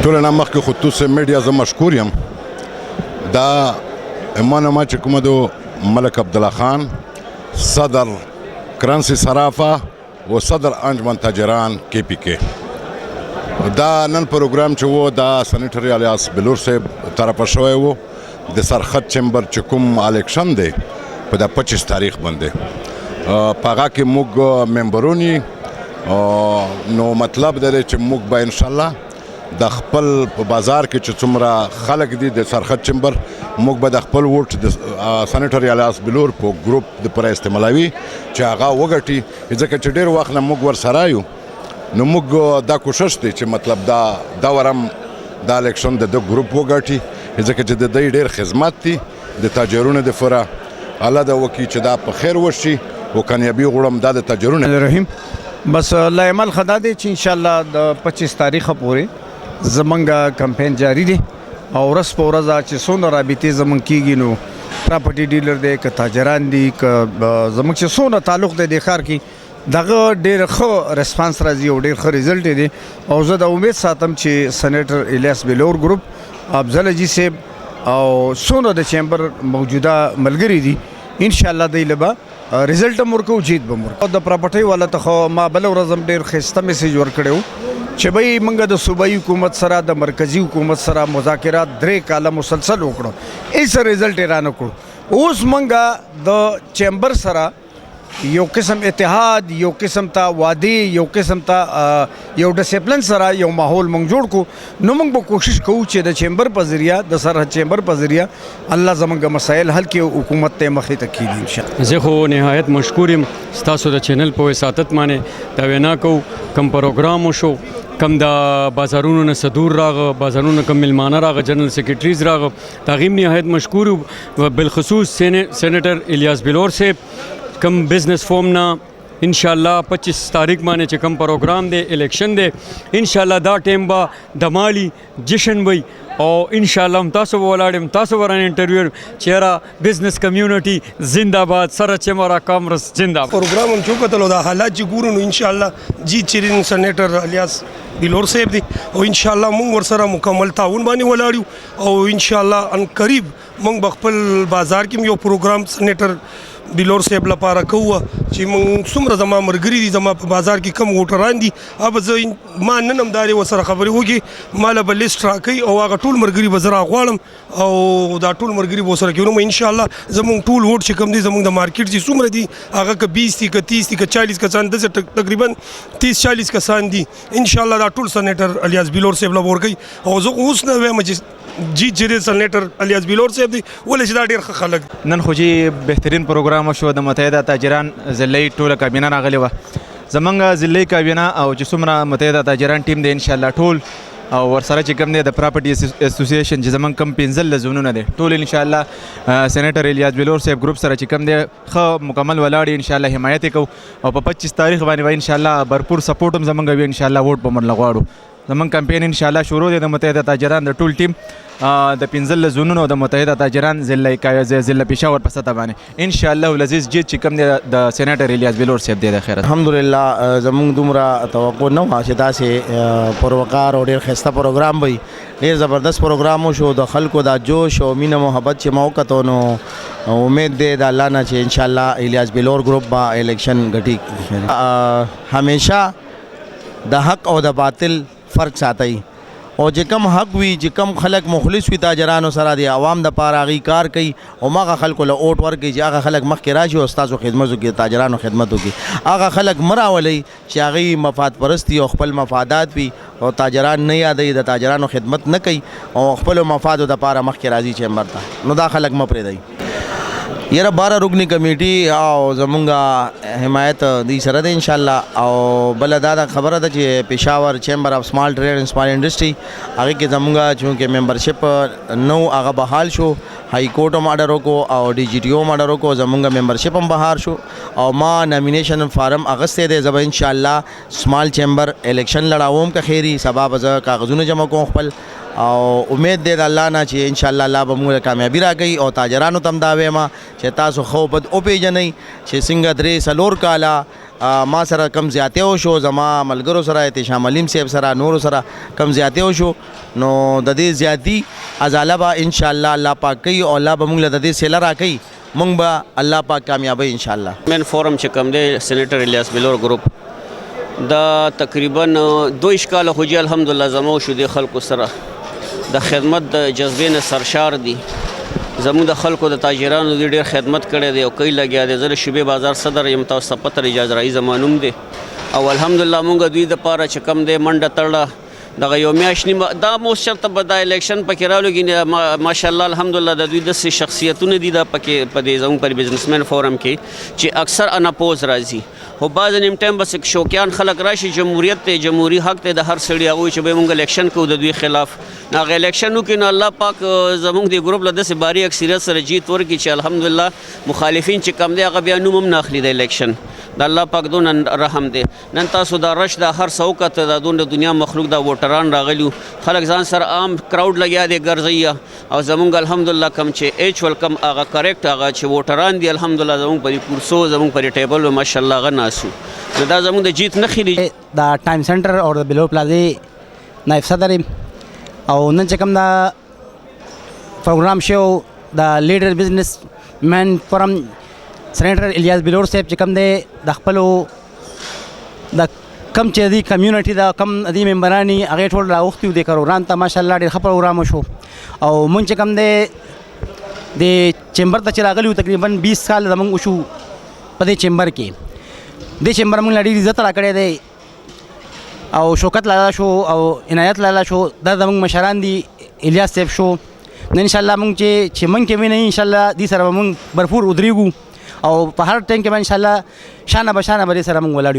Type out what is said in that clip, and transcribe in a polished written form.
ټول نه مخکې خصوصي میډیا زه مشکور یم. دا ما چې کومه د ملک عبدالله خان صدر کرنسی صرافه و صدر انجمن تاجران KPK دا نن پروګرام چې و دا سنیټر الیاس بلور صاحب طرفه شوی و د سرخط چمبر چې کوم الیکشن دی په د 25 تاریخ باندې په هغه کې موږ ممبرون نو مطلب دی چې موږ به انشاءالله د خپل په بازار کې چې څومره خلک دي د سرخط چمبر موږ به د خپل ووټ د سنیټر الیاس بلور په ګروپ د پر استعمالوي چې هغه وګټي ځکه چې ډېر وخت نه موږ ورسره یو نو موږ دا کوشش دی چې مطلب دا ورم دا الیکشن د ګروپ وګټي ځکه چې د دوی ډېر خدمت دي د تاجرونو دپاره الله دا وکړي چې دا په خیر وشي او کامیابي غواړم دا د تاجرونو رحیم بس الله عمل خدا دی چې انشاءالله د 25 تاریخه پورې زمونږ کمپین جاری دی او ورځ په ورځ چې څومره رابطې زمونږ کېږي نو پراپرټي ډیلر دی که تاجران دي که زمونږ چې څومره تعلق دی د ښار کې دغه ډېر ښه ریسپانس راځي او ډېر ښه ریزلټ دی او زه د امید ساتم چې سنیټر الیاس بلور ګروپ افضل حاجي صاحب او څومره د چیمبر موجوده ملګري دي انشاءالله دی له به ریزلټ هم ورکوو جیت به هم ورکوو د پراپرټۍ والا ته خو ما بله ورځ هم ډېر ښایسته میسیج ورکړی و چې بھئی موږ د صوبایي حکومت سره د مرکزي حکومت سره مذاکرات 3 کاله مسلسل وکړو هیڅ ریزلټ یې رانه کړو اوس موږ د چیمبر سره یو قسم اتحاد یو قسم ته وعدې یو قسم ته یو ډسپلن سره یو ماحول موږ جوړ کړو نو موږ به کوشش کوو چې د چیمبر په ذریعه د سرحد چیمبر په ذریعه الله زموږ مسایل حل کړي حکومت ته مخې ته کړي انشاءالله. زه خو نهایت مشکور یم ستاسو د چینل په وساتت باندې دا وینا کوو کم پروګرام وشو کم د بازارونو نه صدور راغه بازارونو کم ملمانه راغه جنرال سیکریټریز راغه تاغیم نهایت مشکور بالخصوص سینیټر الیاس بلور صاحب کم بزنس فورم نه انشاءالله 25 تاریخ باندې چې کم پروګرام دی الیکشن دی انشاءالله دا ټیم به دمالی جشن وي او انشاءالله هم تاسو به ولاړ تاسو ورانه انټرویو چیرې بزنس کمیونټي زنده باد سره چمرا کامرس زنده پروګرام هم چې وکتلو دا حالات چې ګورو نو انشاءالله چیرین سنیټر الیاس بلور صاحب دی او انشاءالله موږ ورسره مکمل تعاون باندې ولاړ یو او انشاءالله ان قریب موږ به خپل بازار کې یو پروګرام سنیټر بلور صاحب لپاره کوو چې موږ څومره زما ملګري دي زما په بازار کې کم ووټران دي अब زه ما نن هم دارې ورسره خبرې وکړي ما له به لیسټ راکوي او هغه ټول ملګري به زه راغواړم او دا ټول ملګري به ورسره کوي نو انشاءالله زموږ ټول ووټ چې کوم دي زموږ د مارکیټ چې څومره دي هغه که 20 دي که 30 دي که 40 کسان داسې تقریبا 30-40 کسان دي انشاءالله دا ټول سنیټر الیاس بلور صاحب له ورکوي او زه اوس نه وایم چې جی چې سنیټر الیاس بلور صاحب دی ولې چې دا ډېر ښه خلک نن خو جی بهترین پروګرام شو د متحده تاجران ضلعي ټوله کابینه راغلې وه زمونږ ضلعي کابینه او چې څومره متحده تاجران ټیم دی انشاءالله ټول او ورسره چې کوم دی د پراپرټي اسوسییشن چې زمونږ کم 15 زونونه دی ټول انشاءالله سینیټر الیاس بلور صاحب ګروپ سره چې کوم دی ښه مکمل ولاړ انشاءالله حمایت یې کوو او په 25 تاریخ باندې به انشاءالله भरपूर سپورټ هم زمونږ وي انشاءالله ووټ به موږ لغواړو زمونږ کمپین انشاءالله شروع دی د متحده تاجران د ټول ټیم د 15 زونونو د متحده تاجران ضلع پېښور په سطح باندې انشاءالله العزیز جیت چې کوم دی د سینیټر الیاس بلور صاحب دی د خیر الحمدلله زمونږ دومره توقع نه وه چې داسې پروقار او ډېر ښایسته پروګرام وي ډېر زبردست پروګرام وشو د خلکو دا جوش او مینه محبت چې ما وکتو نو امید دی د الله نه چې انشاءالله الیاس بلور ګروپ به الیکشن ګټي همیشه د حق او د باطل فرق ساتي او چې کم حق وي چې کم خلک مخلص وي تاجرانو سره د عوام د پاره هغوی کار کوي او هغه خلکو له اوټ ورکوي چې هغه خلک مخکې راشي او ستاسو خدمت وکړي تاجرانو خدمت وکړي هغه خلک مه راولئ چې هغوی مفاد پرست وي او خپل مفادات وي او تاجران نه یادوي د تاجرانو خدمت نه کوي او خپلو مفادو دپاره مخکې راځي چیمبر ته نو دا خلک مه پرېږدئ یاره 12 رکنی کمیټي او زمونږ حمایت دی سره ده انشاءالله او بله دا خبره ده چې پېښور چیمبر اف سمال ټریډ اینډ سمال انډسټري هغې کې زمونږ چونکې ممبرشپ نو هغه بحال شو هائی کورټ هم آډر وکړو او ډي جي ټي او هم آډر وکړو زمونږ ممبرشپ هم بهار شو او ما نامینیشن فارم اغستی دی زه به انشاءالله سمال چیمبر الیکشن لړاوم که خیري سبا به زه کاغذونه جمع کوم خپل او امید دی د الله نه چې انشاءالله الله به موږ کامیابي راکوي او تاجرانو ته هم دا وایم چې تاسو ښه بد وپېژنئ چې څنګه 3-4 کاله ما سره کم زیاتې وشو زما ملګرو سره احتشام علیم صاحب سره نورو سره کم زیاتې وشو نو د دې زیاتی ازاله به ان شاء الله الله پاک کوي او الله به موږ له د دې سیله راکوي موږ به الله پاک کامیابی ان شاء الله. مین فورم چې کوم دی سینیټر الیاس بلور ګروپ دا تقریبا 2 کاله خو جی الحمدلله زمو شو د خلکو سره د خدمت د جذبې نه سرشار دي زموږ د خلکو د تاجرانو د ډېر خدمت کړی دی او کوي لګیا دی زه د شیبې بازار صدر یم تاسو ته پته اجازه راځي زما نوم دی او الحمدلله مونږ دوی دپاره چې کوم دی منډه تړله دغه یو میاشت نیمه دا موس چېرته به دا الیکشن پکې رالوګي ماشاءالله الحمدلله د دوی داسې شخصیتونه دي دا پکې په دې زموږ پر بزنسمین فورم کې چې اکثر اناپوز راځي خو بعض نیم ټایم بس شوقیان خلک راشي جمهوریت ته جمهوری حق ته د هر سړي هغوی چې به مونږ الیکشن کوو د دوی خلاف هغه الیکشن وکړي نو الله پاک زموږ د ګروپ له داسې باري اکثریت سره جیت ورکړي چې الحمدلله مخالفین چې کم دی هغه بیا نوم هم نه اخلي د الیکشن د الله پاک دونه رحم دی نن تاسو دا رش دا هر څه وکته د دونه دنیا مخلوق دا ووټران راغلي خلک ځان سره عام کراوډ لګیا دی ګرځي او زموږ الحمدلله کم چې ایچ ولکم هغه کریکټ هغه چې ووټران دي الحمدلله زموږ پرې کورسو زموږ پرې ټیبل ماشاءالله هغه ناسو دا زموږ د جیت نښې دي. دا ټایم سنټر او د بلور پلازې نایب صدر او نن چې کوم دا پروګرام شو د لیډر بزنس مین فورم سینیټر الیاس بلور صاحب چې کوم دی د خپلو د کم چې دی کمیونټي دا کم دی ممبرانی هغې ټول راوښتي وو دې پروګرام ته ماشاءالله ډېر ښه پروګرام وشو او مونږ چې کوم دی د چیمبر ته چې راغلي وو تقریبا 20 کال زموږ وشو په دې چیمبر کې دې چیمبر موږ له ډېر عزت راکړی دی او شوکت لالا شو او عنایت لالا شو دا زموږ مشران دي الیاس صاحب شو نو انشاءالله موږ چې موږ کې وینئ انشاءالله دې سره به موږ برپور ودرېږو او په هر ټایم کې به انشاءالله شانه به شانه به دې سره موږ ولاړ یو.